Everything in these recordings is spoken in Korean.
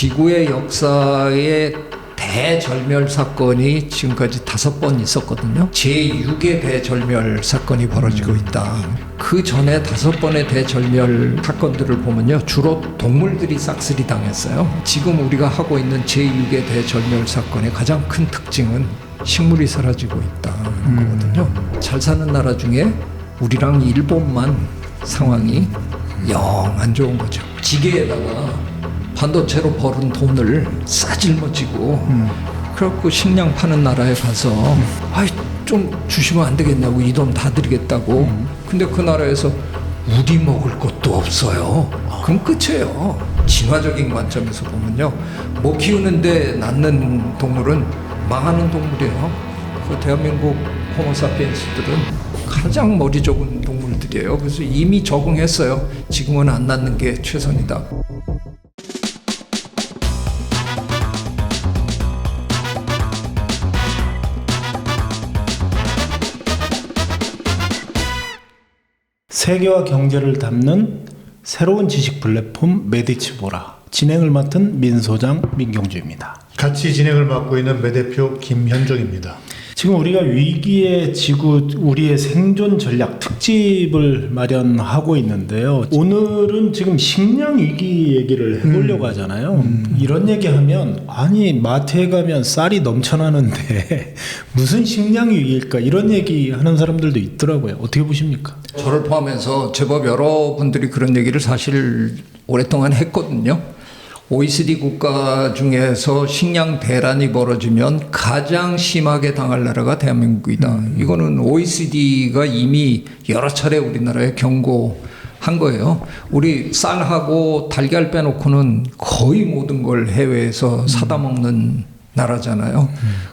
지구의 역사에 대절멸 사건이 지금까지 5번 있었거든요. 제6의 대절멸 사건이 벌어지고 있다. 그 전에 5번의 대절멸 사건들을 보면요, 주로 동물들이 싹쓸이 당했어요. 지금 우리가 하고 있는 제6의 대절멸 사건의 가장 큰 특징은 식물이 사라지고 있다는 거거든요. 잘 사는 나라 중에 우리랑 일본만 상황이 영 안 좋은 거죠. 지게에다가 반도체로 벌은 돈을 싸질머지고 그래갖고 식량 파는 나라에 가서 아이 좀 주시면 안 되겠냐고, 이 돈 다 드리겠다고. 근데 그 나라에서 우리 먹을 것도 없어요. 그럼 끝이에요. 진화적인 관점에서 보면요, 뭐 키우는데 낳는 동물은 망하는 동물이에요. 그 대한민국 호모사피엔스들은 가장 머리 적은 동물들이에요. 그래서 이미 적응했어요. 지금은 안 낳는 게 최선이다. 세계와 경제를 담는 새로운 지식 플랫폼 메디치보라, 진행을 맡은 민 소장 민경주입니다. 같이 진행을 맡고 있는 매 대표 김현정입니다. 지금 우리가 위기의 지구, 우리의 생존 전략 특집을 마련하고 있는데요. 오늘은 지금 식량 위기 얘기를 해보려고 하잖아요. 이런 얘기하면 아니 마트에 가면 쌀이 넘쳐나는데 무슨 식량 위기일까, 이런 얘기하는 사람들도 있더라고요. 어떻게 보십니까? 저를 포함해서 제법 여러분들이 그런 얘기를 사실 오랫동안 했거든요. OECD 국가 중에서 식량 대란이 벌어지면 가장 심하게 당할 나라가 대한민국이다. 이거는 OECD가 이미 여러 차례 우리나라에 경고한 거예요. 우리 쌀하고 달걀 빼놓고는 거의 모든 걸 해외에서 사다 먹는 나라잖아요.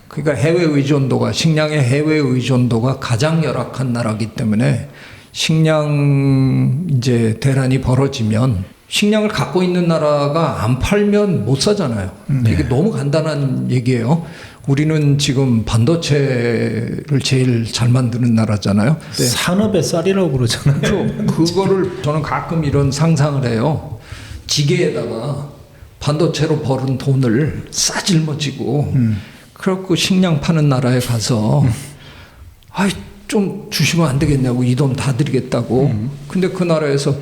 그러니까 해외 의존도가, 식량의 해외 의존도가 가장 열악한 나라이기 때문에 식량 이제 대란이 벌어지면 식량을 갖고 있는 나라가 안 팔면 못 사잖아요. 네. 이게 너무 간단한 얘기예요. 우리는 지금 반도체를 제일 잘 만드는 나라잖아요. 네. 산업의 쌀이라고 그러잖아요. 그거를 저는 가끔 이런 상상을 해요. 지게에다가 반도체로 벌은 돈을 싸질머지고 그래갖고 식량 파는 나라에 가서 아이 좀 주시면 안 되겠냐고, 이 돈 다 드리겠다고. 근데 그 나라에서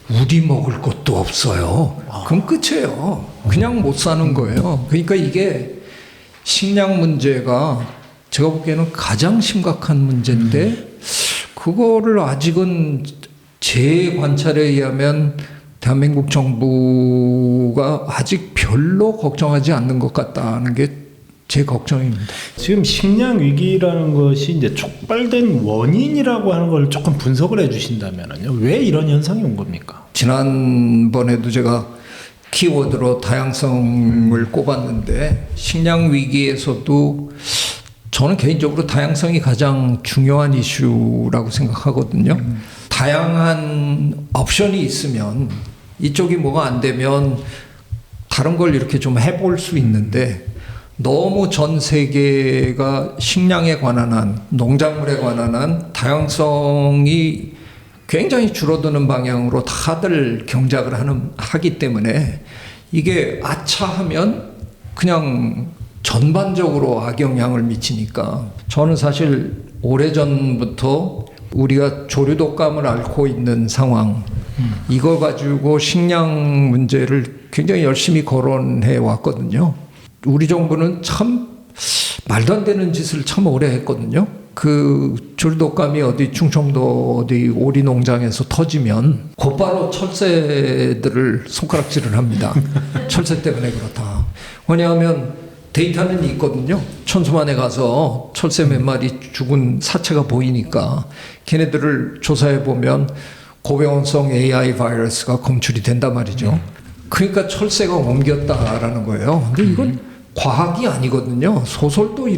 우리 먹을 것도 없어요. 그럼 끝이에요. 그냥 못 사는 거예요. 그러니까 이게 식량 문제가 제가 보기에는 가장 심각한 문제인데 그거를 아직은 제 관찰에 의하면 대한민국 정부가 아직 별로 걱정하지 않는 것 같다는 게 제 걱정입니다. 지금 식량 위기라는 것이 이제 촉발된 원인이라고 하는 걸 조금 분석을 해주신다면요, 왜 이런 현상이 온 겁니까? 지난번에도 제가 키워드로 다양성을 꼽았는데, 식량 위기에서도 저는 개인적으로 다양성이 가장 중요한 이슈라고 생각하거든요. 다양한 옵션이 있으면 이쪽이 뭐가 안 되면 다른 걸 이렇게 좀 해볼 수 있는데, 너무 전 세계가 식량에 관한 한, 농작물에 관한 한 다양성이 굉장히 줄어드는 방향으로 다들 경작을 하기 때문에 이게 아차하면 그냥 전반적으로 악영향을 미치니까, 저는 사실 오래전부터 우리가 조류독감을 앓고 있는 상황, 이거 가지고 식량 문제를 굉장히 열심히 거론해 왔거든요. 우리 정부는 참 말도 안 되는 짓을 참 오래 했거든요. 그 조류독감이 어디 충청도 어디 오리 농장에서 터지면 곧바로 철새들을 손가락질을 합니다. 철새 때문에 그렇다. 왜냐하면 데이터는 있거든요. 천수만에 가서 철새 몇 마리 죽은 사체가 보이니까 걔네들을 조사해 보면 고병원성 AI 바이러스가 검출이 된단 말이죠. 그러니까 철새가 옮겼다라는 거예요. 근데 이건 과학이 아니거든요. 소설도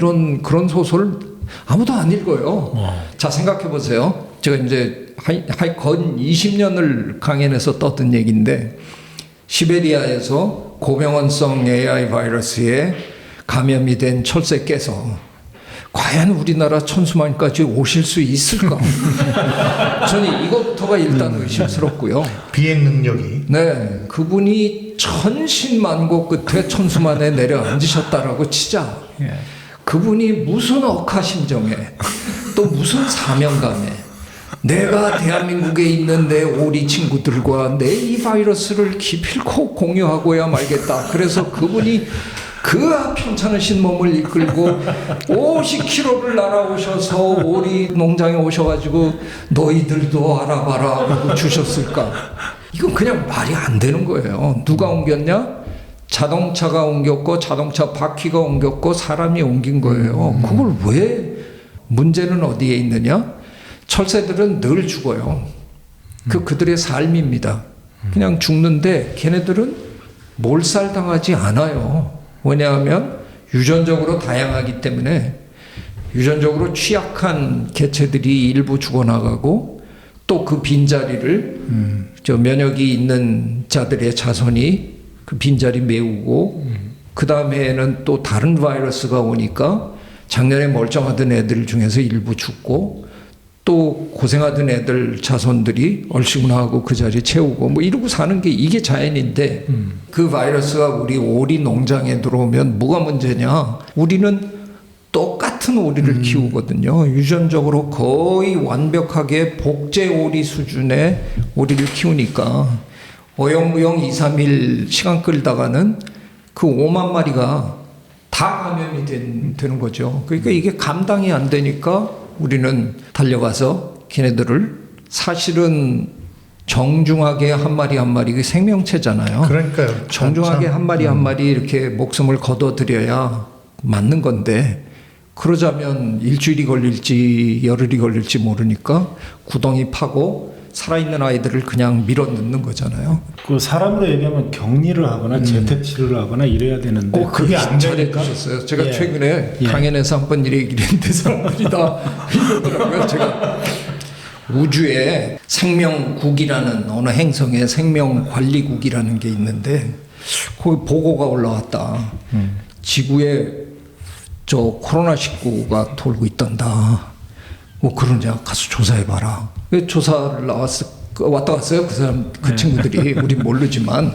그런 소설 아무도 안 읽어요. 자, 생각해 보세요. 제가 이제 건 20년을 강연에서 떴던 얘기인데, 시베리아에서 고병원성 AI 바이러스에 감염이 된 철새께서 과연 우리나라 천수만까지 오실 수 있을까? 저는 이것부터가 일단 의심스럽고요. 비행 능력이. 네, 그분이 천신만고 끝에 천수만에 내려앉으셨다라고 치자. 예. 그분이 무슨 억하심정에 또 무슨 사명감에 내가 대한민국에 있는 내 오리 친구들과 내 이 바이러스를 기필코 공유하고야 말겠다. 그래서 그분이 그 편찮으신 몸을 이끌고 50km를 날아오셔서 오리 농장에 오셔가지고 너희들도 알아봐라 하고 주셨을까? 이건 그냥 말이 안 되는 거예요. 누가 옮겼냐? 자동차가 옮겼고 자동차 바퀴가 옮겼고 사람이 옮긴 거예요. 그걸 왜? 문제는 어디에 있느냐? 철새들은 늘 죽어요. 그들의 삶입니다. 그냥 죽는데 걔네들은 몰살당하지 않아요. 왜냐하면 유전적으로 다양하기 때문에 유전적으로 취약한 개체들이 일부 죽어나가고 또 그 빈자리를 저 면역이 있는 자들의 자손이 그 빈자리 메우고 그 다음에는 또 다른 바이러스가 오니까 작년에 멀쩡하던 애들 중에서 일부 죽고 또 고생하던 애들 자손들이 얼씨구나하고 그 자리 채우고 뭐 이러고 사는 게 이게 자연인데 그 바이러스가 우리 오리 농장에 들어오면 뭐가 문제냐? 우리는 똑같은 오리를 키우거든요. 유전적으로 거의 완벽하게 복제 오리 수준의 오리를 키우니까 어영부영 2, 3일 시간 끌다가는 그 5만 마리가 다 감염이 되는 거죠. 그러니까 이게 감당이 안 되니까 우리는 달려가서 걔네들을 사실은 정중하게 한 마리 한 마리 그 생명체잖아요. 그러니까요. 정중하게 한 마리 한 마리 이렇게 목숨을 거둬들여야 맞는 건데 그러자면 일주일이 걸릴지 열흘이 걸릴지 모르니까 구덩이 파고 살아있는 아이들을 그냥 밀어 넣는 거잖아요. 그 사람으로 얘기하면 격리를 하거나 재택 치료를 하거나 이래야 되는데 그게 안 되니까. 잘해주셨어요. 제가 예. 최근에 예. 강연에서 한 번 얘기를 했는데 사람들이 다 이러더라고요. 제가 우주에 생명국이라는 어느 행성에 생명관리국이라는 게 있는데 거기 보고가 올라왔다. 지구에 저 코로나19가 돌고 있단다. 뭐 그러냐 가서 조사해봐라. 조사를 왔다 갔어요. 그 사람 그 친구들이 우린 모르지만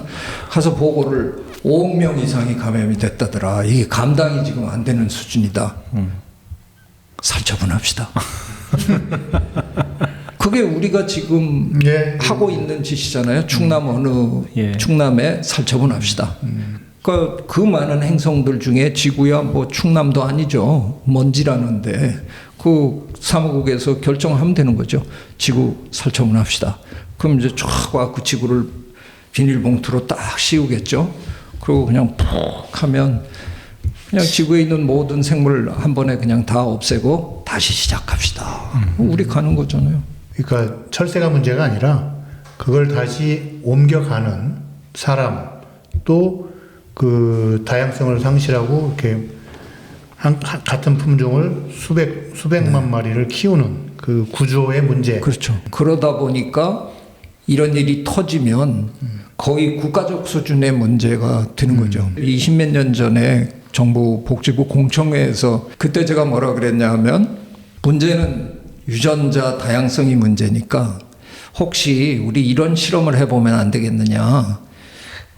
가서 보고를 5억 명 이상이 감염이 됐다더라. 이게 감당이 지금 안 되는 수준이다. 살처분합시다. 그게 우리가 지금 예. 하고 있는 짓이잖아요. 충남 어느 예. 충남에 살처분합시다. 그러니까 그 많은 행성들 중에 지구야 뭐 충남도 아니죠. 먼지라는데 그 사무국에서 결정하면 되는 거죠. 지구 살처분합시다. 그럼 이제 쫙 와그 지구를 비닐봉투로 딱 씌우겠죠. 그리고 그냥 푹 하면 그냥 지구에 있는 모든 생물 한 번에 그냥 다 없애고 다시 시작합시다. 우리 가는 거잖아요. 그러니까 철새가 문제가 아니라 그걸 다시 옮겨가는 사람 또 그 다양성을 상실하고 이렇게 같은 품종을 수백만 마리를 키우는 그 구조의 문제. 그렇죠. 그러다 보니까 이런 일이 터지면 거의 국가적 수준의 문제가 되는 거죠. 20몇 년 전에 정부 복지부 공청회에서 그때 제가 뭐라 그랬냐 하면 문제는 유전자 다양성이 문제니까 혹시 우리 이런 실험을 해보면 안 되겠느냐.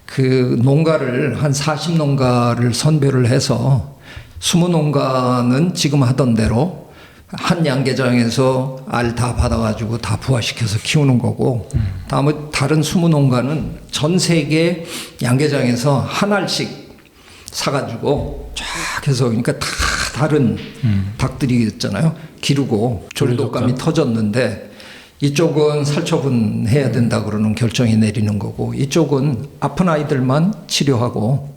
그 농가를 한 40농가를 선별을 해서 20농가는 지금 하던 대로 한 양계장에서 알 다 받아가지고 다 부화시켜서 키우는 거고 다른 20농가는 전 세계 양계장에서 한 알씩 사가지고 쫙 해서 그러니까 다 다른 닭들이겠잖아요. 기르고 졸독감이 터졌는데 이쪽은 살처분해야 된다 그러는 결정이 내리는 거고 이쪽은 아픈 아이들만 치료하고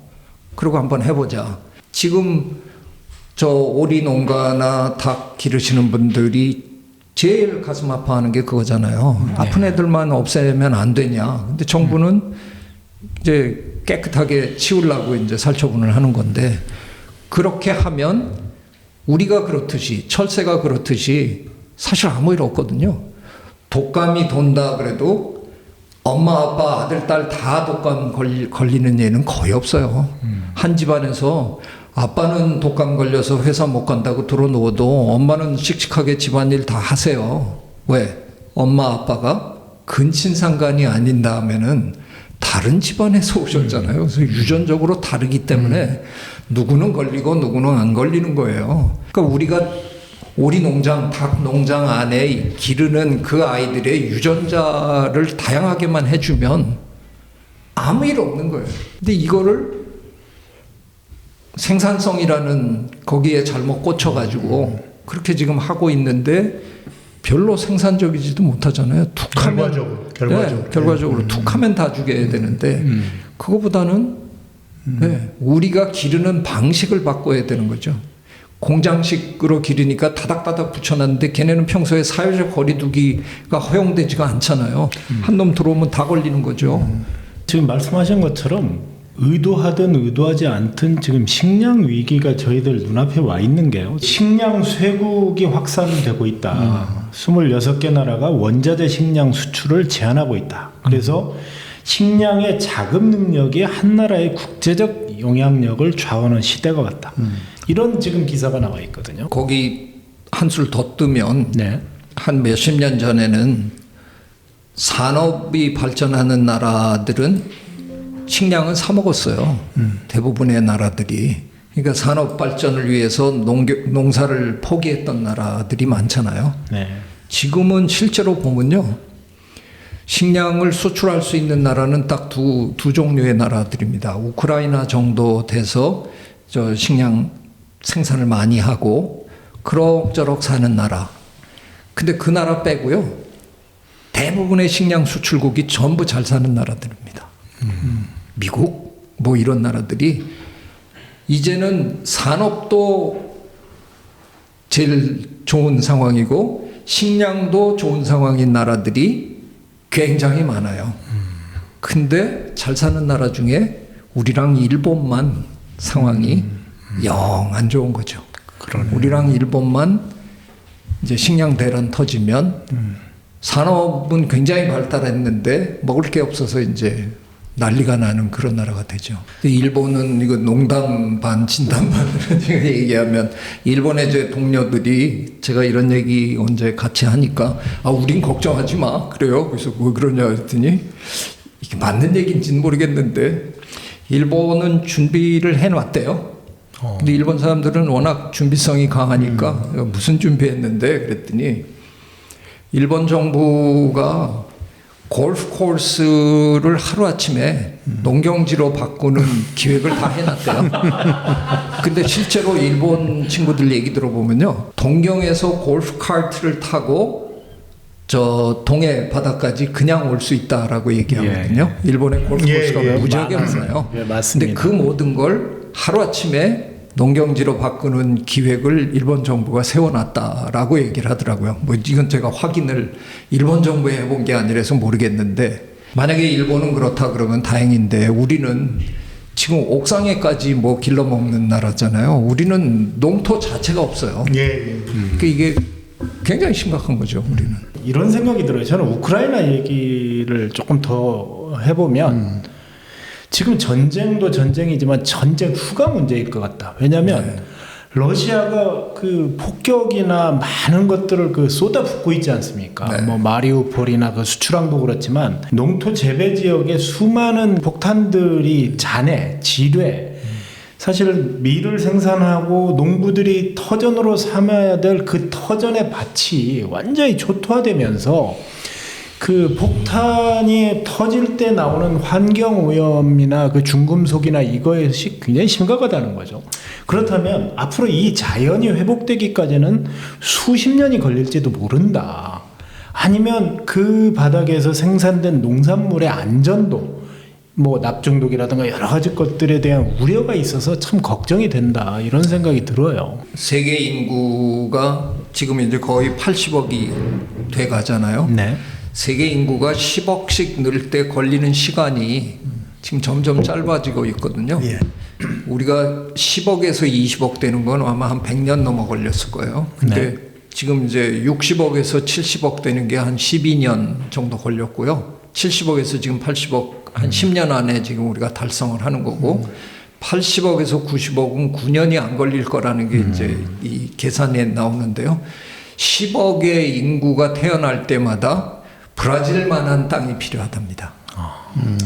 그리고 한번 해보자. 지금 저 오리 농가나 닭 기르시는 분들이 제일 가슴 아파하는 게 그거잖아요. 아픈 애들만 없애면 안 되냐. 근데 정부는 이제 깨끗하게 치우려고 이제 살처분을 하는 건데 그렇게 하면 우리가 그렇듯이 철새가 그렇듯이 사실 아무 일 없거든요. 독감이 돈다 그래도 엄마 아빠 아들 딸 다 독감 걸리는 예는 거의 없어요. 한 집안에서 아빠는 독감 걸려서 회사 못 간다고 들어놓아도 엄마는 씩씩하게 집안일 다 하세요. 왜? 엄마 아빠가 근친상간이 아닌 다음에는 다 다른 집안에서 오셨잖아요. 그래서 유전적으로 다르기 때문에 누구는 걸리고 누구는 안 걸리는 거예요. 그러니까 우리가 오리 농장, 닭 농장 안에 기르는 그 아이들의 유전자를 다양하게만 해주면 아무 일 없는 거예요. 근데 이거를 생산성이라는 거기에 잘못 꽂혀가지고 그렇게 지금 하고 있는데 별로 생산적이지도 못하잖아요. 툭하면 결과적으로 툭하면 다 죽여야 되는데 그거보다는 우리가 기르는 방식을 바꿔야 되는 거죠. 공장식으로 기르니까 다닥다닥 붙여놨는데 걔네는 평소에 사회적 거리두기가 허용되지가 않잖아요. 한 놈 들어오면 다 걸리는 거죠. 지금 말씀하신 것처럼 의도하든 의도하지 않든 지금 식량 위기가 저희들 눈앞에 와 있는 게요. 식량 쇠국이 확산되고 있다. 26개 나라가 원자재 식량 수출을 제한하고 있다. 그래서 식량의 자급 능력이 한 나라의 국제적 영향력을 좌우하는 시대가 왔다. 이런 지금 기사가 나와 있거든요. 거기 한술 더 뜨면 네. 한 몇십 년 전에는 산업이 발전하는 나라들은 식량은 사 먹었어요. 대부분의 나라들이. 그러니까 산업 발전을 위해서 농사를 포기했던 나라들이 많잖아요. 네. 지금은 실제로 보면요. 식량을 수출할 수 있는 나라는 딱 두 종류의 나라들입니다. 우크라이나 정도 돼서 저 식량 생산을 많이 하고 그럭저럭 사는 나라. 근데 그 나라 빼고요. 대부분의 식량 수출국이 전부 잘 사는 나라들입니다. 미국 뭐 이런 나라들이 이제는 산업도 제일 좋은 상황이고 식량도 좋은 상황인 나라들이 굉장히 많아요. 근데 잘 사는 나라 중에 우리랑 일본만 상황이 영 안 좋은 거죠. 그러네요. 우리랑 일본만 이제 식량 대란 터지면 산업은 굉장히 발달했는데 먹을 게 없어서 이제 난리가 나는 그런 나라가 되죠. 근데 일본은 이거 농담 반 진담 반으로 얘기하면 일본의 제 동료들이 제가 이런 얘기 언제 같이 하니까 우린 걱정하지 마. 그래요. 그래서 왜 그러냐 했더니 이게 맞는 얘기인지는 모르겠는데 일본은 준비를 해놨대요. 근데 일본 사람들은 워낙 준비성이 강하니까 무슨 준비했는데 그랬더니 일본 정부가 골프 코스를 하루아침에 농경지로 바꾸는 기획을 다 해놨대요. 근데 실제로 일본 친구들 얘기 들어보면요. 동경에서 골프 카트를 타고 저 동해 바다까지 그냥 올 수 있다라고 얘기하거든요. 일본의 골프 코스가 무지하게 많아요. 예, 맞습니다. 근데 그 모든 걸 하루아침에 농경지로 바꾸는 기획을 일본 정부가 세워놨다라고 얘기를 하더라고요. 뭐 이건 제가 확인을 일본 정부에 해본 게 아니라서 모르겠는데 만약에 일본은 그렇다 그러면 다행인데 우리는 지금 옥상에까지 뭐 길러 먹는 나라잖아요. 우리는 농토 자체가 없어요. 그러니까 이게 굉장히 심각한 거죠. 우리는. 이런 생각이 들어요. 저는 우크라이나 얘기를 조금 더 해보면 지금 전쟁도 전쟁이지만 전쟁 후가 문제일 것 같다. 왜냐하면 러시아가 그 폭격이나 많은 것들을 그 쏟아붓고 있지 않습니까? 뭐 마리우폴이나 그 수출항도 그렇지만 농토 재배 지역에 수많은 폭탄들이 잔해, 지뢰, 사실 밀을 생산하고 농부들이 터전으로 삼아야 될 그 터전의 밭이 완전히 초토화되면서 그 폭탄이 터질 때 나오는 환경 오염이나 그 중금속이나 이것이 굉장히 심각하다는 거죠. 그렇다면 앞으로 이 자연이 회복되기까지는 수십 년이 걸릴지도 모른다. 아니면 그 바닥에서 생산된 농산물의 안전도 뭐 납중독이라든가 여러 가지 것들에 대한 우려가 있어서 참 걱정이 된다. 이런 생각이 들어요. 세계 인구가 지금 이제 거의 80억이 돼 가잖아요. 네. 세계 인구가 10억씩 늘 때 걸리는 시간이 지금 점점 짧아지고 있거든요. 우리가 10억에서 20억 되는 건 아마 한 100년 넘어 걸렸을 거예요. 근데 지금 이제 60억에서 70억 되는 게 한 12년 정도 걸렸고요. 70억에서 지금 80억 한 10년 안에 지금 우리가 달성을 하는 거고 80억에서 90억은 9년이 안 걸릴 거라는 게 이제 이 계산에 나오는데요. 10억의 인구가 태어날 때마다 브라질만한 땅이 필요하답니다.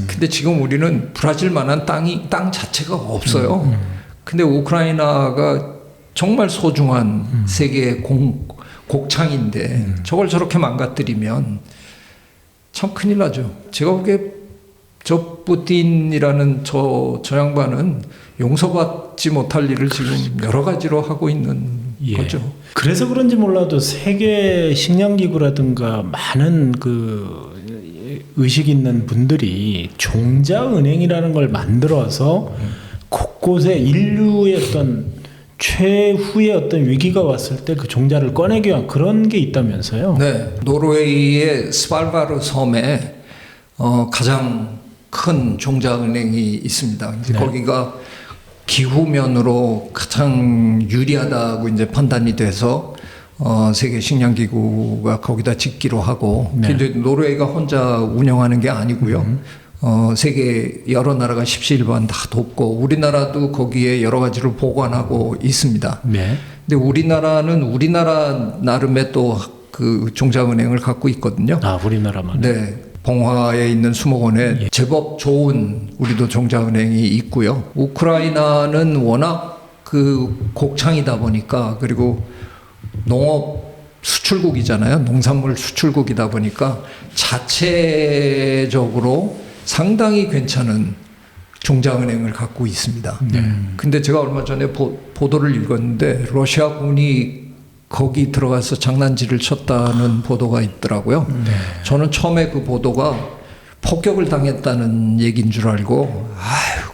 근데 지금 우리는 브라질만한 땅 자체가 없어요. 근데 우크라이나가 정말 소중한 세계의 곡창인데 저걸 저렇게 망가뜨리면 참 큰일 나죠. 제가 보기에 저 뿌틴이라는 저 양반은 용서받지 못할 일을 지금 여러 가지로 하고 있는 거죠. 그래서 그런지 몰라도 세계 식량기구라든가 많은 그 의식 있는 분들이 종자은행이라는 걸 만들어서 곳곳에 인류의 어떤 최후의 어떤 위기가 왔을 때 그 종자를 꺼내기 위한 그런 게 있다면서요? 네, 노르웨이의 스발바르 섬에 가장 큰 종자은행이 있습니다. 이제 네. 거기가 기후면으로 가장 유리하다고 이제 판단이 돼서 세계 식량기구가 거기다 짓기로 하고, 네. 근데 노르웨이가 혼자 운영하는 게 아니고요. 세계 여러 나라가 십시일반 다 돕고 우리나라도 거기에 여러 가지를 보관하고 있습니다. 네. 근데 우리나라는 우리나라 나름의 또 그 종자은행을 갖고 있거든요. 아, 우리나라만. 네. 봉화에 있는 수목원에 제법 좋은 우리도 종자은행이 있고요. 우크라이나는 워낙 그 곡창이다 보니까, 그리고 농업 수출국이잖아요. 농산물 수출국이다 보니까 자체적으로 상당히 괜찮은 종자은행을 갖고 있습니다. 근데 제가 얼마 전에 보도를 읽었는데 러시아군이 거기 들어가서 장난질을 쳤다는 보도가 있더라고요. 저는 처음에 그 보도가 폭격을 당했다는 얘기인 줄 알고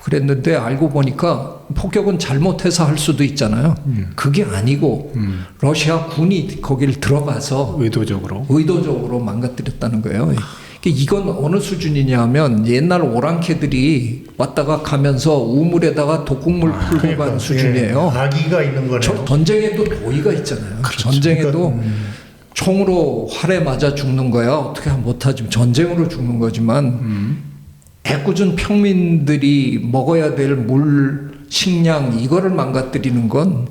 그랬는데 알고 보니까 폭격은 잘못해서 할 수도 있잖아요. 그게 아니고 러시아 군이 거기를 들어가서 의도적으로 망가뜨렸다는 거예요. 이건 어느 수준이냐면 옛날 오랑캐들이 왔다가 가면서 우물에다가 독극물 풀고 간 수준이에요. 아기가 있는 거네요. 전쟁에도 도의가 있잖아요. 그렇죠. 전쟁에도 총으로 활에 맞아 죽는 거야 어떻게 못하지, 전쟁으로 죽는 거지만 애꿎은 평민들이 먹어야 될 물, 식량 이거를 망가뜨리는 건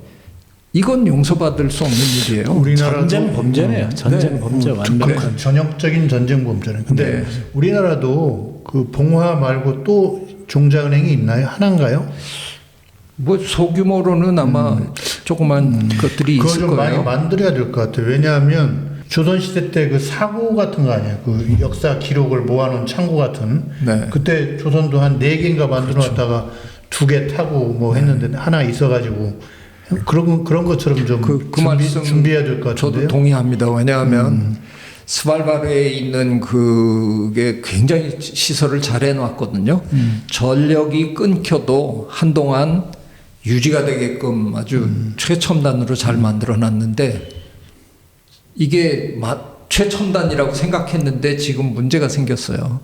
이건 용서받을 수 없는 일이에요. 우리나라도 전쟁 범죄네요. 전쟁 범죄 완전. 전형적인 전쟁 범죄네. 근데 네. 우리나라도 그 봉화 말고 또 종자은행이 있나요? 하나인가요? 뭐 소규모로는 아마 조그만 것들이 그거 있을 좀 많이 거예요. 만들어야 될 것 같아요. 왜냐하면 조선시대 때 그 사고 같은 거 아니에요. 그 역사 기록을 모아놓은 창고 같은. 네. 그때 조선도 한 4개인가 만들어 놨다가 2개 타고 뭐 했는데 하나 있어가지고 그런 것처럼 좀 그 말씀 준비해야 될 것 같은데요. 저도 동의합니다. 왜냐하면 스발바르에 있는 그게 굉장히 시설을 잘 해놨거든요. 전력이 끊겨도 한동안 유지가 되게끔 아주 최첨단으로 잘 만들어놨는데 이게 최첨단이라고 생각했는데 지금 문제가 생겼어요.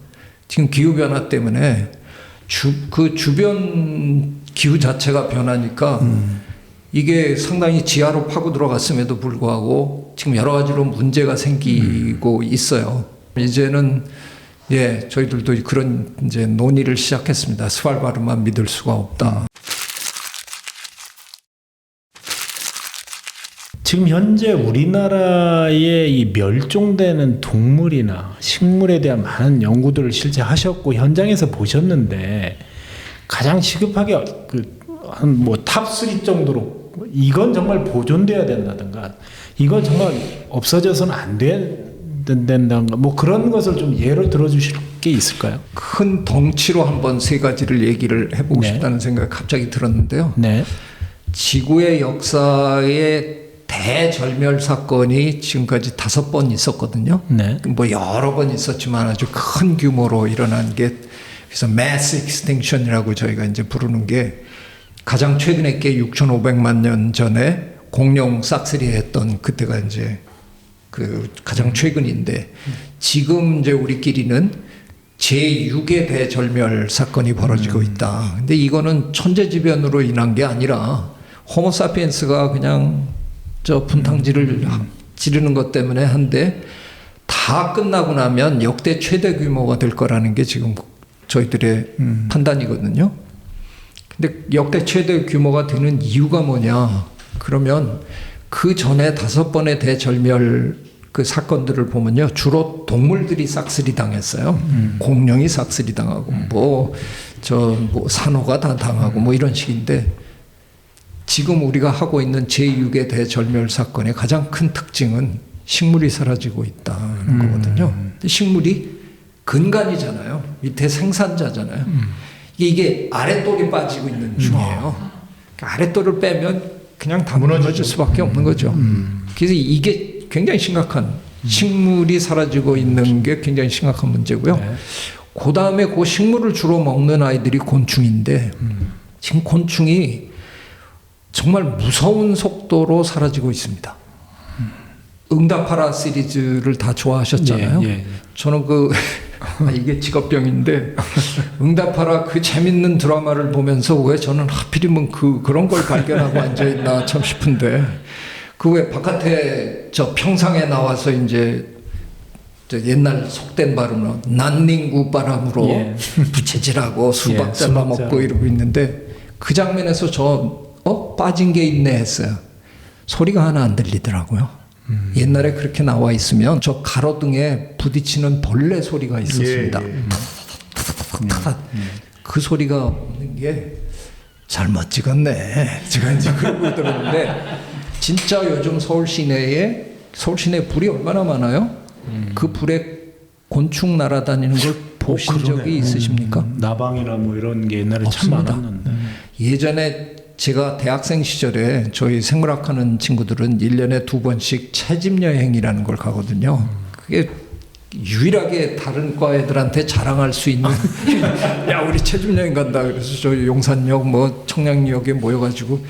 지금 기후변화 때문에 그 주변 기후 자체가 변하니까 이게 상당히 지하로 파고 들어갔음에도 불구하고 지금 여러 가지로 문제가 생기고 있어요. 이제는 저희들도 그런 이제 논의를 시작했습니다. 스발바르만 믿을 수가 없다. 지금 현재 우리나라의 이 멸종되는 동물이나 식물에 대한 많은 연구들을 실제 하셨고 현장에서 보셨는데 가장 시급하게 한 뭐 탑3 정도로 이건 정말 보존돼야 된다든가 이건 정말 없어져서는 안 된다든가 뭐 그런 것을 좀 예를 들어주실 게 있을까요? 큰 덩치로 한번 세 가지를 얘기를 해보고 네. 싶다는 생각이 갑자기 들었는데요. 네. 지구의 역사에 대절멸 사건이 지금까지 5번 있었거든요. 네. 뭐 여러 번 있었지만 아주 큰 규모로 일어난 게, 그래서 mass extinction이라고 저희가 이제 부르는 게 가장 최근에 게 6,500만 년 전에 공룡 싹쓸이 했던 그때가 이제 그 가장 최근인데 지금 이제 우리끼리는 제6의 대절멸 사건이 벌어지고 있다. 근데 이거는 천재지변으로 인한 게 아니라 호모사피엔스가 그냥 저 분탕질을 지르는 것 때문에 한데 다 끝나고 나면 역대 최대 규모가 될 거라는 게 지금 저희들의 판단이거든요. 근데 역대 최대 규모가 되는 이유가 뭐냐? 그러면 그 전에 5번의 대절멸 그 사건들을 보면요, 주로 동물들이 싹쓸이 당했어요. 공룡이 싹쓸이 당하고 뭐 산호가 다 당하고 뭐 이런 식인데, 지금 우리가 하고 있는 제6의 대절멸 사건의 가장 큰 특징은 식물이 사라지고 있다는 거거든요. 근데 식물이 근간이잖아요. 밑에 생산자잖아요. 이게 아랫돌이 빠지고 있는 중이에요. 그러니까 아랫돌을 빼면 그냥 다 무너질 수밖에 없는 거죠. 그래서 이게 굉장히 심각한, 식물이 사라지고 있는 게 굉장히 심각한 문제고요. 네. 그 다음에 그 식물을 주로 먹는 아이들이 곤충인데, 지금 곤충이 정말 무서운 속도로 사라지고 있습니다. 응답하라 시리즈를 다 좋아하셨잖아요. 예. 저는 이게 직업병인데, 응답하라 그 재밌는 드라마를 보면서 왜 저는 하필이면 그런 걸 발견하고 앉아있나 참 싶은데, 그 왜 바깥에 저 평상에 나와서 이제 저 옛날 속된 발음으로 난닝구 바람으로 예. 부채질하고 수박 예, 잘라 수박 먹고 이러고 있는데, 그 장면에서 빠진 게 있네 했어요. 소리가 하나 안 들리더라고요. 옛날에 그렇게 나와 있으면 저 가로등에 부딪히는 벌레 소리가 있었습니다. 그 소리가 없는 게 잘못 찍었네. 제가 이제 그러고 들었는데, 진짜 요즘 서울 시내에 불이 얼마나 많아요? 그 불에 곤충 날아다니는 걸 보신 적이 있으십니까? 나방이나 뭐 이런 게 옛날에 참 없습니다. 많았는데. 예전에 제가 대학생 시절에 저희 생물학하는 친구들은 1년에 2번씩 채집 여행이라는 걸 가거든요. 그게 유일하게 다른 과 애들한테 자랑할 수 있는 야, 우리 채집 여행 간다. 그래서 저 용산역 뭐 청량역에 모여가지고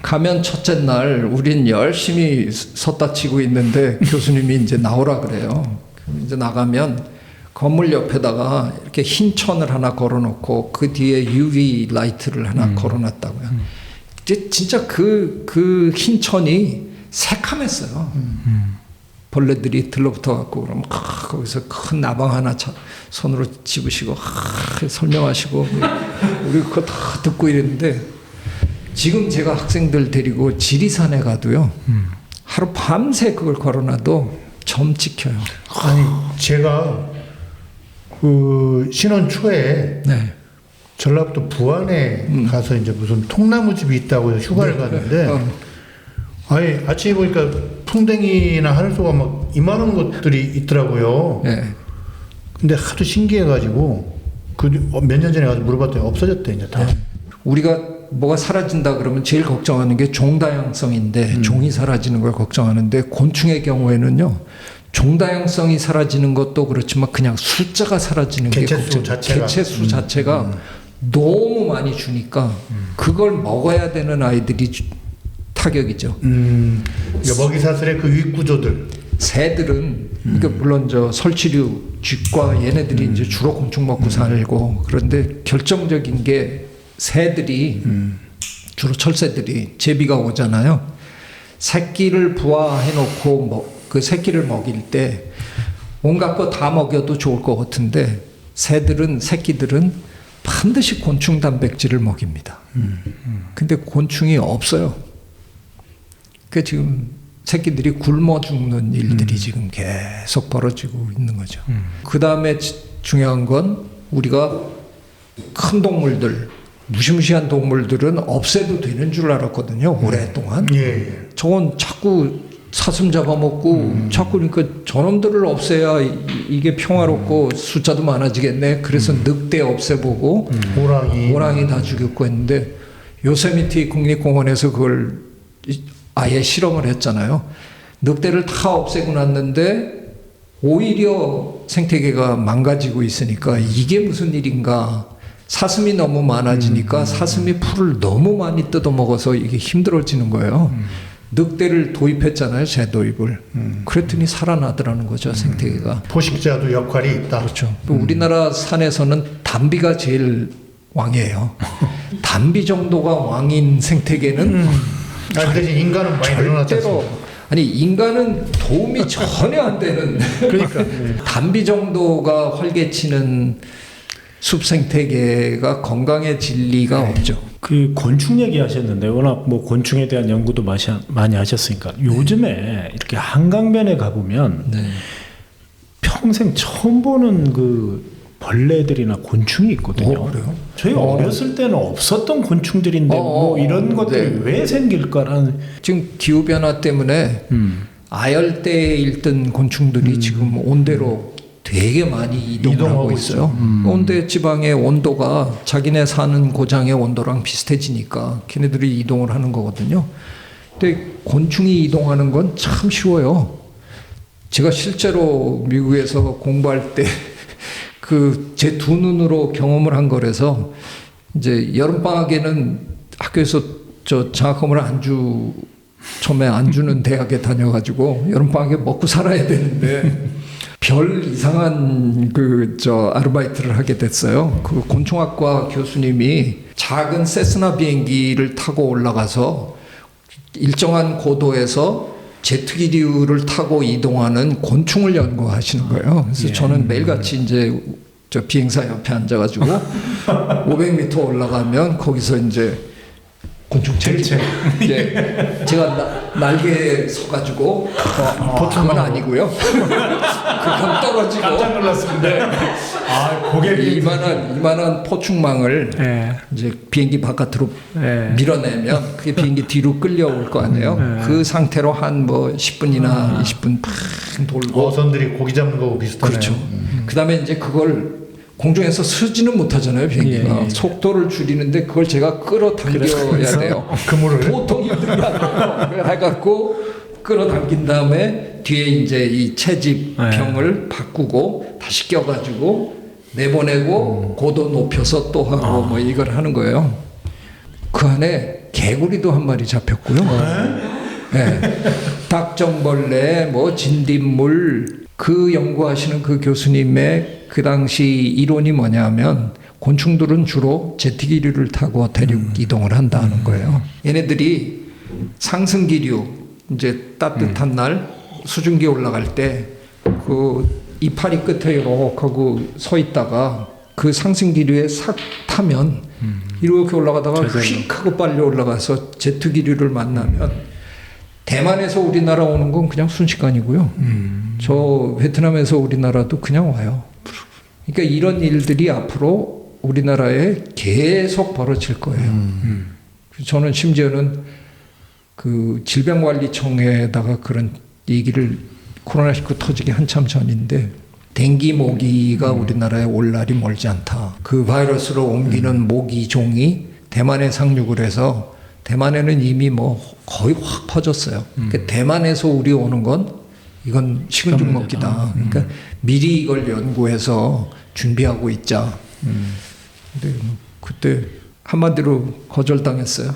가면 첫째 날 우린 열심히 섰다 치고 있는데 교수님이 이제 나오라 그래요. 이제 나가면 건물 옆에다가 이렇게 흰 천을 하나 걸어놓고 그 뒤에 UV 라이트를 하나 걸어놨다고요. 이제 진짜 그 흰 천이 새카맸어요. 벌레들이 들러붙어 갖고 그러면 거기서 큰 나방 하나 손으로 집으시고 설명하시고 우리 그거 다 듣고 이랬는데, 지금 제가 학생들 데리고 지리산에 가도요, 하루 밤새 그걸 걸어놔도 점 찍혀요. 아니 제가 그 신혼 초에 네. 전라북도 부안에 가서 이제 무슨 통나무 집이 있다고 해서 휴가를 갔는데, 아니 아침에 보니까 풍뎅이나 하늘소가 막 이만한 것들이 있더라고요. 네. 근데 하도 신기해가지고 그 몇 년 전에 가서 물어봤더니 없어졌대 이제 다. 우리가 뭐가 사라진다 그러면 제일 걱정하는 게 종다양성인데, 종이 사라지는 걸 걱정하는데, 곤충의 경우에는요, 종다양성이 사라지는 것도 그렇지만 그냥 숫자가 사라지는 게 개체수 자체가. 개체수 자체가 너무 많이 주니까 그걸 먹어야 되는 아이들이 타격이죠. 그러니까 먹이사슬의 그 윗구조들. 새들은 그러니까 물론 저 설치류, 쥐과 얘네들이 이제 주로 곤충 먹고 살고, 그런데 결정적인 게 새들이 주로 철새들이 제비가 오잖아요. 새끼를 부화해 놓고 그 새끼를 먹일 때 온갖 거 다 먹여도 좋을 것 같은데, 새끼들은 반드시 곤충 단백질을 먹입니다. 근데 곤충이 없어요. 그 지금 새끼들이 굶어 죽는 일들이 지금 계속 벌어지고 있는 거죠. 그 다음에 중요한 건, 우리가 큰 동물들, 무시무시한 동물들은 없애도 되는 줄 알았거든요, 오랫동안. 예. 저건 자꾸 사슴 잡아먹고 자꾸, 그러니까 저놈들을 없애야 이게 평화롭고 숫자도 많아지겠네. 그래서 늑대 없애보고 호랑이 다 죽였고 했는데, 요세미티 국립공원에서 그걸 아예 실험을 했잖아요. 늑대를 다 없애고 났는데 오히려 생태계가 망가지고 있으니까 이게 무슨 일인가. 사슴이 너무 많아지니까 사슴이 풀을 너무 많이 뜯어먹어서 이게 힘들어지는 거예요. 늑대를 도입했잖아요, 재도입을. 그랬더니 살아나더라는 거죠, 생태계가. 포식자도 역할이 있다. 그렇죠. 우리나라 산에서는 담비가 제일 왕이에요. 담비 정도가 왕인 생태계는 대신 인간은 많이 늘어났지 절대로, 않습니까? 아니 인간은 도움이 전혀 안 되는. 그러니까 담비 정도가 활개치는 숲 생태계가 건강해질 리가 없죠. 그 곤충 얘기하셨는데 워낙 뭐 곤충에 대한 연구도 많이 하셨으니까 요즘에 이렇게 한강변에 가보면 네. 평생 처음 보는 그 벌레들이나 곤충이 있거든요. 그래요? 저희 어렸을 때는 없었던 곤충들인데 뭐 이런 것들이 네. 왜 생길까라는. 지금 기후 변화 때문에 아열대에 있던 곤충들이 지금 온대로 되게 많이 이동하고 이동하고 있어요. 온대 지방의 온도가 자기네 사는 고장의 온도랑 비슷해지니까 걔네들이 이동을 하는 거거든요. 근데 곤충이 이동하는 건 참 쉬워요. 제가 실제로 미국에서 공부할 때 그 제 두 눈으로 경험을 한 거라서 이제 여름 방학에는 학교에서 저 장학금을 처음에 안 주는 대학에 다녀가지고 여름 방학에 먹고 살아야 되는데 별 이상한 아르바이트를 하게 됐어요. 그 곤충학과 교수님이 작은 세스나 비행기를 타고 올라가서 일정한 고도에서 제트기류를 타고 이동하는 곤충을 연구하시는 거예요. 그래서 저는 매일같이 이제 저 비행사 옆에 앉아가지고 500m 올라가면 거기서 이제 곤충 책임. 예, 제가 날개에 서가지고 그건 아니고요. 그건 떨어지고. 깜짝 놀랐습니다. 아, 고객이 이만한 포충망을 이제 비행기 바깥으로 밀어내면 그게 비행기 뒤로 끌려올 거 아니에요. 그 상태로 한 뭐 10분이나 20분 팍 돌고. 어선들이 고기 잡는 거하고 비슷하네요. 그렇죠. 그다음에 이제 그걸 공중에서 쓰지는 못하잖아요, 비행기가. 속도를 줄이는데 그걸 제가 끌어당겨야 돼요. 그물을 보통 힘들게 해갖고 끌어당긴 다음에 뒤에 이제 이 채집병을 바꾸고 다시 껴가지고 내보내고 고도 높여서 또 하고 뭐 이걸 하는 거예요. 그 안에 개구리도 한 마리 잡혔고요. 네. 닭정벌레, 뭐 진딧물. 그 연구하시는 그 교수님의 그 당시 이론이 뭐냐면 곤충들은 주로 제트기류를 타고 대륙 이동을 한다는 거예요. 얘네들이 상승기류, 이제 따뜻한 날 수증기 올라갈 때 그 이파리 끝에 이렇게 하고 서 있다가 그 상승기류에 싹 타면 이렇게 올라가다가 휙 하고 빨리 올라가서 제트기류를 만나면 대만에서 우리나라 오는 건 그냥 순식간이고요. 저 베트남에서 우리나라도 그냥 와요. 그러니까 이런 일들이 앞으로 우리나라에 계속 벌어질 거예요. 저는 심지어는 그 질병관리청에다가 그런 얘기를 코로나19 터지기 한참 전인데 댕기 모기가 우리나라에 올 날이 멀지 않다. 그 바이러스로 옮기는 모기 종이 대만에 상륙을 해서 대만에는 이미 뭐 거의 확 퍼졌어요. 그러니까 대만에서 우리 오는 건 이건 식은 죽 먹기다. 그러니까 미리 이걸 연구해서 준비하고 있자. 근데 그때 한마디로 거절당했어요.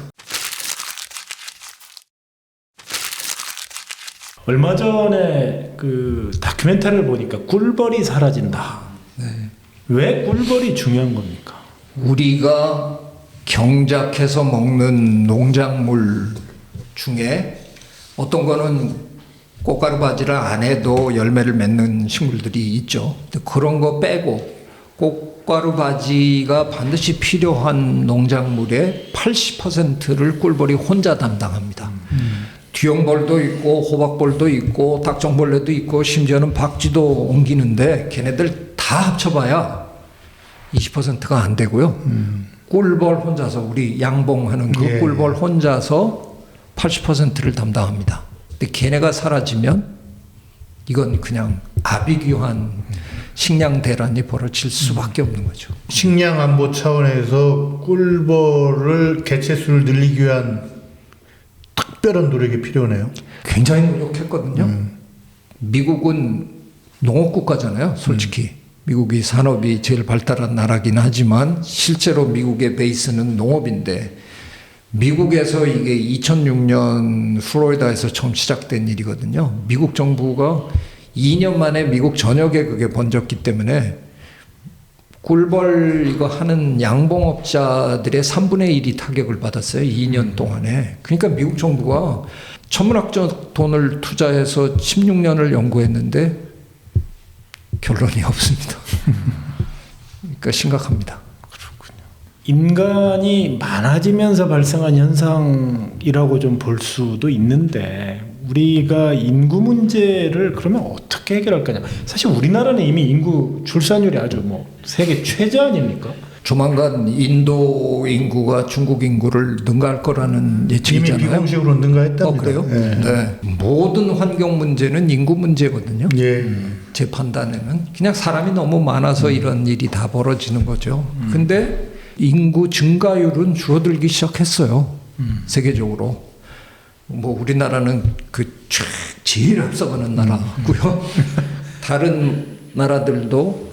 얼마 전에 그 다큐멘터리를 보니까 꿀벌이 사라진다. 네. 왜 꿀벌이 중요한 겁니까? 우리가 경작해서 먹는 농작물 중에 어떤 거는 꽃가루 바지를 안 해도 열매를 맺는 식물들이 있죠. 그런 거 빼고 꽃가루 바지가 반드시 필요한 농작물의 80%를 꿀벌이 혼자 담당합니다. 뒤엉벌도 있고 호박벌도 있고 닭정벌레도 있고 심지어는 박쥐도 옮기는데 걔네들 다 합쳐봐야 20%가 안 되고요. 꿀벌 혼자서 우리 양봉하는 그 꿀벌 혼자서 80%를 담당합니다. 근데 걔네가 사라지면 이건 그냥 아비규환 식량 대란이 벌어질 수밖에 없는 거죠. 식량 안보 차원에서 꿀벌을 개체수를 늘리기 위한 특별한 노력이 필요하네요. 굉장히 노력했거든요. 미국은 농업국가잖아요, 솔직히. 미국이 산업이 제일 발달한 나라긴 하지만 실제로 미국의 베이스는 농업인데 미국에서 이게 2006년 플로리다에서 처음 시작된 일이거든요. 미국 정부가 2년 만에 미국 전역에 그게 번졌기 때문에 꿀벌 이거 하는 양봉업자들의 3분의 1이 타격을 받았어요. 2년 동안에. 그러니까 미국 정부가 천문학적 돈을 투자해서 16년을 연구했는데 결론이 없습니다. 그러니까 심각합니다. 인간이 많아지면서 발생한 현상이라고 좀 볼 수도 있는데 우리가 인구 문제를 그러면 어떻게 해결할 거냐. 사실 우리나라는 이미 인구 출산율이 아주 뭐 세계 최저 아닙니까? 조만간 인도 인구가 중국 인구를 능가할 거라는 이미 예측이잖아요. 비공식으로 능가했답니다. 그래요? 예. 네. 모든 환경 문제는 인구 문제거든요. 예. 제 판단에는 그냥 사람이 너무 많아서 이런 일이 다 벌어지는 거죠. 근데 인구 증가율은 줄어들기 시작했어요. 세계적으로. 뭐 우리나라는 제일 앞서가는 나라고요. 다른 나라들도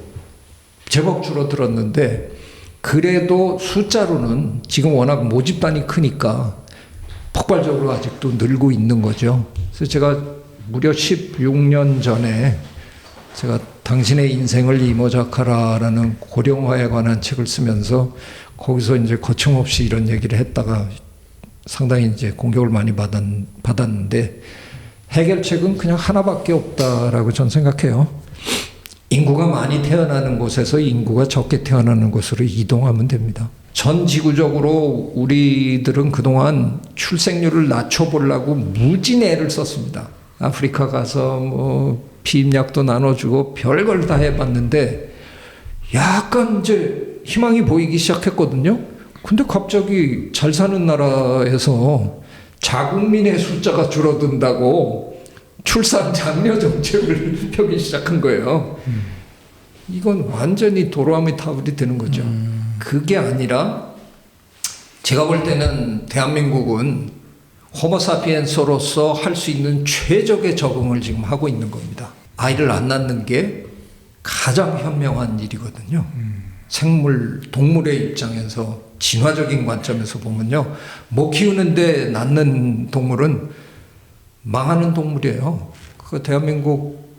제법 줄어들었는데 그래도 숫자로는 지금 워낙 모집단이 크니까 폭발적으로 아직도 늘고 있는 거죠. 그래서 제가 무려 16년 전에 제가 당신의 인생을 이모작하라라는 고령화에 관한 책을 쓰면서 거기서 이제 거침없이 이런 얘기를 했다가 상당히 이제 공격을 많이 받았는데 해결책은 그냥 하나밖에 없다라고 전 생각해요. 인구가 많이 태어나는 곳에서 인구가 적게 태어나는 곳으로 이동하면 됩니다. 전 지구적으로 우리들은 그동안 출생률을 낮춰보려고 무진 애를 썼습니다. 아프리카 가서 뭐 피임약도 나눠주고 별걸 다 해봤는데 약간 이제 희망이 보이기 시작했거든요. 근데 갑자기 잘 사는 나라에서 자국민의 숫자가 줄어든다고 출산 장려 정책을 펴기 시작한 거예요. 이건 완전히 도로아미 타불이 되는 거죠. 그게 아니라 제가 볼 때는 대한민국은 호모사피엔스로서 할 수 있는 최적의 적응을 지금 하고 있는 겁니다. 아이를 안 낳는 게 가장 현명한 일이거든요. 생물, 동물의 입장에서 진화적인 관점에서 보면요. 못 키우는데 낳는 동물은 망하는 동물이에요. 그 대한민국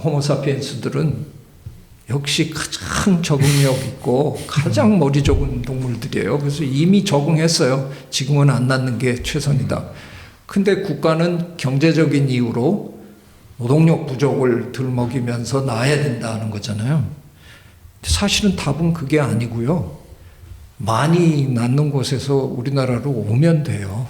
호모사피엔스들은 역시 가장 적응력 있고 가장 머리 좋은 동물들이에요. 그래서 이미 적응했어요. 지금은 안 낳는 게 최선이다. 근데 국가는 경제적인 이유로 노동력 부족을 들먹이면서 낳아야 된다는 거잖아요. 사실은 답은 그게 아니고요. 많이 낳는 곳에서 우리나라로 오면 돼요.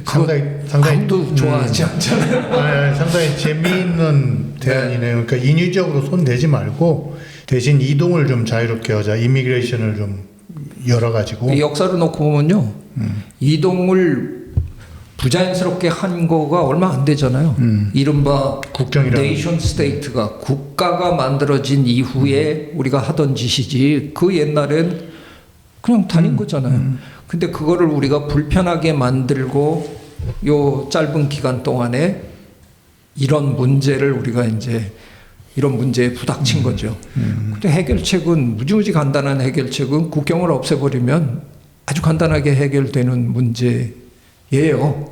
상당히 아무도 좋아하지 않잖아요. 상당히 재미있는 대안이네요. 그러니까 인위적으로 손 대지 말고 대신 이동을 좀 자유롭게 하자. 이미그레이션을 좀 열어가지고. 역사를 놓고 보면요. 이동을 부자연스럽게 한 거가 얼마 안 되잖아요. 이른바 네이션 스테이트가 국가가 만들어진 이후에 우리가 하던 짓이지 그 옛날엔 그냥 다닌 거잖아요. 근데 그거를 우리가 불편하게 만들고 요 짧은 기간 동안에 이런 문제를 우리가 이제 이런 문제에 부닥친 거죠. 근데 해결책은 무지무지 간단한 해결책은 국경을 없애버리면 아주 간단하게 해결되는 문제예요.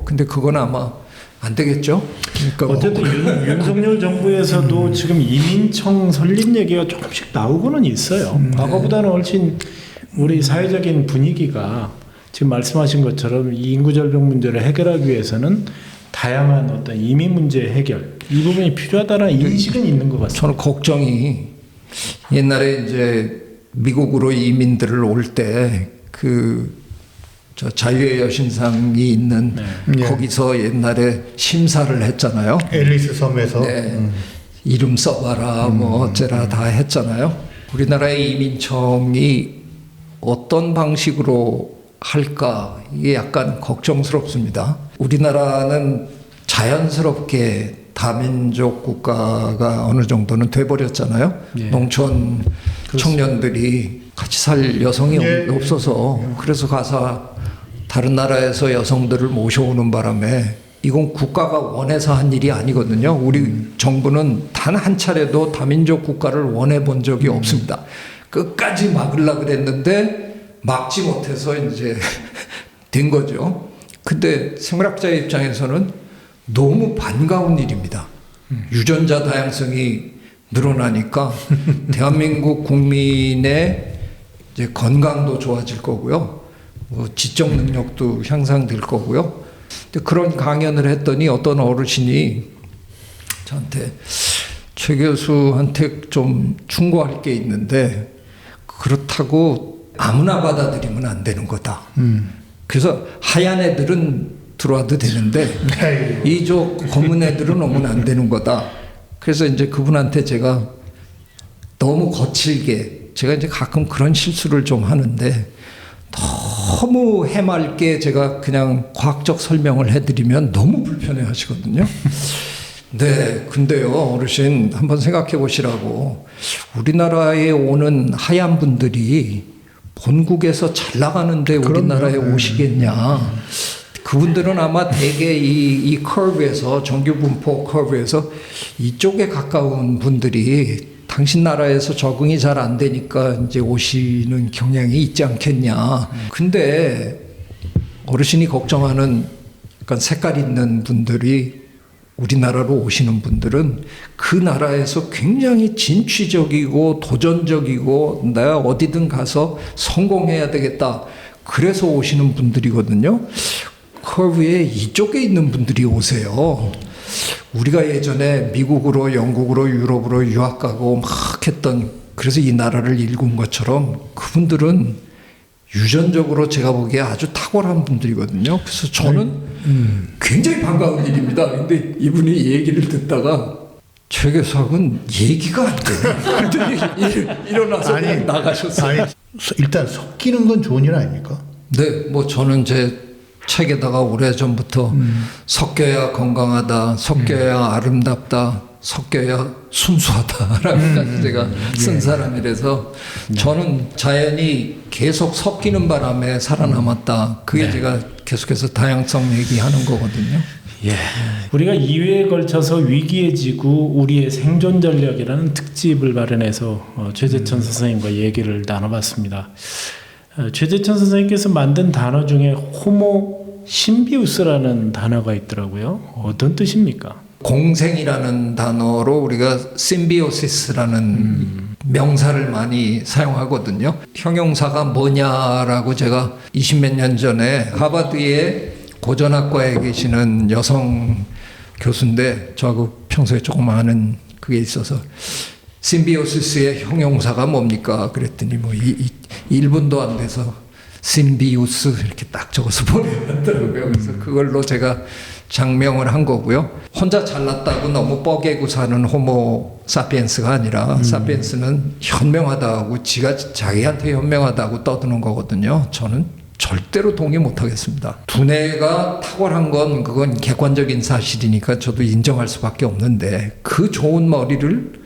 근데 그건 아마 안 되겠죠. 그러니까 어쨌든 윤석열 정부에서도 지금 이민청 설립 얘기가 조금씩 나오고는 있어요. 과거보다는 훨씬 우리 사회적인 분위기가 지금 말씀하신 것처럼 이 인구 절벽 문제를 해결하기 위해서는 다양한 어떤 이민 문제 해결 이 부분이 필요하다는 인식은 있는 것 같습니다. 저는 걱정이 옛날에 이제 미국으로 이민들을 올 때 저 자유의 여신상이 있는 거기서 옛날에 심사를 했잖아요. 앨리스 섬에서 이름 써봐라 뭐 어쩌라 다 했잖아요. 우리나라의 이민청이 어떤 방식으로 할까 이게 약간 걱정스럽습니다. 우리나라는 자연스럽게 다민족 국가가 어느 정도는 돼버렸잖아요. 농촌 청년들이 같이 살 여성이 없어서 그래서 가서 다른 나라에서 여성들을 모셔오는 바람에 이건 국가가 원해서 한 일이 아니거든요. 우리 정부는 단 한 차례도 다민족 국가를 원해 본 적이 없습니다. 끝까지 막으려고 그랬는데 막지 못해서 이제 된 거죠. 근데 생물학자의 입장에서는 너무 반가운 일입니다. 유전자 다양성이 늘어나니까 대한민국 국민의 이제 건강도 좋아질 거고요. 뭐 지적 능력도 향상될 거고요. 근데 그런 강연을 했더니 어떤 어르신이 저한테 최 교수한테 좀 충고할 게 있는데 그렇다고 아무나 받아들이면 안 되는 거다. 그래서 하얀 애들은 들어와도 되는데 아이고. 이쪽 검은 애들은 오면 안 되는 거다. 그래서 이제 그분한테 제가 너무 거칠게, 제가 이제 가끔 그런 실수를 좀 하는데 너무 해맑게 제가 그냥 과학적 설명을 해드리면 너무 불편해 하시거든요. 네, 근데요, 어르신 한번 생각해 보시라고. 우리나라에 오는 하얀 분들이 본국에서 잘 나가는데 우리나라에 오시겠냐. 그분들은 아마 대개 이 커브에서, 정규 분포 커브에서 이쪽에 가까운 분들이 당신 나라에서 적응이 잘 안 되니까 이제 오시는 경향이 있지 않겠냐. 근데 어르신이 걱정하는 약간 색깔 있는 분들이 우리나라로 오시는 분들은 그 나라에서 굉장히 진취적이고 도전적이고 내가 어디든 가서 성공해야 되겠다. 그래서 오시는 분들이거든요. 커브에 이쪽에 있는 분들이 오세요. 우리가 예전에 미국으로, 영국으로, 유럽으로 유학 가고 막 했던, 그래서 이 나라를 일군 것처럼 그분들은 유전적으로 제가 보기에 아주 탁월한 분들이거든요. 그래서 저는 굉장히 반가운 일입니다. 근데 이분이 얘기를 듣다가 최 교수학은 얘기가 안 돼요. 일어나서 그냥 나가셨어요. 아니, 일단 섞이는 건 좋은 일 아닙니까? 네, 뭐 저는 제 책에다가 오래전부터 섞여야 건강하다, 섞여야 아름답다, 섞여야 순수하다라고 제가 쓴 사람이라서 저는 자연이 계속 섞이는 바람에 살아남았다. 그게 제가 계속해서 다양성 얘기하는 거거든요. 예. 우리가 2회에 걸쳐서 위기의 지구 우리의 생존 전략이라는 특집을 마련해서 최재천 선생님과 얘기를 나눠봤습니다. 최재천 선생님께서 만든 단어 중에 호모 심비우스라는 단어가 있더라고요. 어떤 뜻입니까? 공생이라는 단어로 우리가 심비오시스라는 명사를 많이 사용하거든요. 형용사가 뭐냐라고 제가 20몇 년 전에 하버드의 고전학과에 계시는 여성 교수인데 저하고 평소에 조금 아는 그게 있어서 심비오시스의 형용사가 뭡니까? 그랬더니 뭐 1분도 안 돼서 심비우스 이렇게 딱 적어서 보내더라고요. 그래서 그걸로 제가 장명을 한 거고요. 혼자 잘났다고 너무 뻐개고 사는 호모 사피엔스가 아니라 사피엔스는 현명하다고 지가 자기한테 현명하다고 떠드는 거거든요. 저는 절대로 동의 못 하겠습니다. 두뇌가 탁월한 건 그건 객관적인 사실이니까 저도 인정할 수밖에 없는데 그 좋은 머리를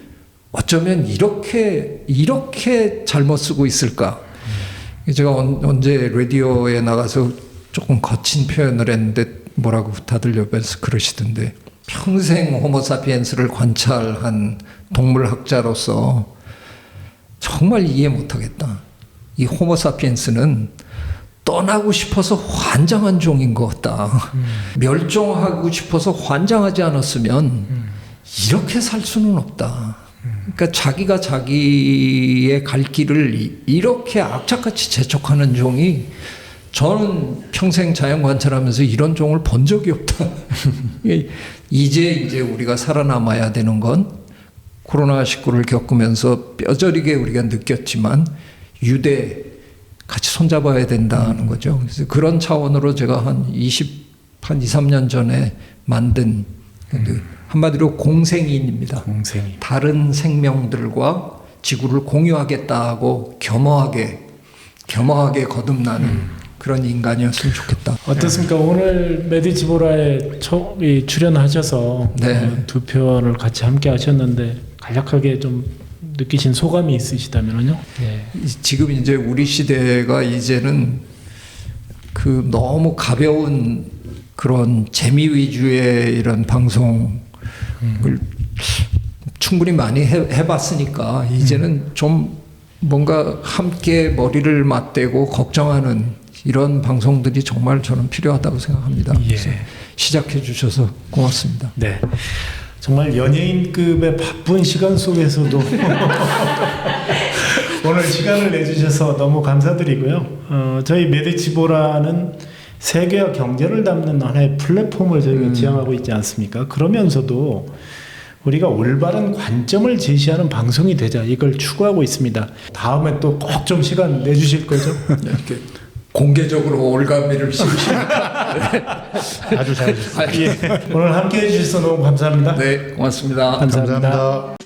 어쩌면 이렇게 잘못 쓰고 있을까? 제가 언제 라디오에 나가서 조금 거친 표현을 했는데 뭐라고 다들 옆에서 그러시던데 평생 호모사피엔스를 관찰한 동물학자로서 정말 이해 못하겠다. 이 호모사피엔스는 떠나고 싶어서 환장한 종인 것 같다. 멸종하고 싶어서 환장하지 않았으면 이렇게 살 수는 없다. 그러니까 자기가 자기의 갈 길을 이렇게 악착같이 재촉하는 종이 저는 평생 자연 관찰하면서 이런 종을 본 적이 없다. 이제 우리가 살아남아야 되는 건 코로나19를 겪으면서 뼈저리게 우리가 느꼈지만 유대 같이 손잡아야 된다는 거죠. 그래서 그런 차원으로 제가 한 23년 전에 만든 한마디로 공생인입니다. 공생인. 다른 생명들과 지구를 공유하겠다고 겸허하게 거듭나는 그런 인간이었으면 좋겠다. 어떻습니까? 오늘 메디치보라에 출연하셔서 네. 두 편을 같이 함께 하셨는데 간략하게 좀 느끼신 소감이 있으시다면요? 네. 지금 이제 우리 시대가 이제는 그 너무 가벼운 그런 재미 위주의 이런 방송을 충분히 많이 해봤으니까 이제는 좀 뭔가 함께 머리를 맞대고 걱정하는 이런 방송들이 정말 저는 필요하다고 생각합니다. 예. 그래서 시작해 주셔서 고맙습니다. 네. 정말 연예인급의 바쁜 시간 속에서도 오늘 시간을 내주셔서 너무 감사드리고요. 저희 메디치보라는 세계와 경제를 담는 하나의 플랫폼을 저희가 지향하고 있지 않습니까? 그러면서도 우리가 올바른 관점을 제시하는 방송이 되자 이걸 추구하고 있습니다. 다음에 또 꼭 좀 시간 내주실 거죠? 이렇게 공개적으로 올가미를 씌우시니까 아주 잘하셨습니다. 오늘 함께해 주셔서 너무 감사합니다. 네, 고맙습니다. 감사합니다. 감사합니다.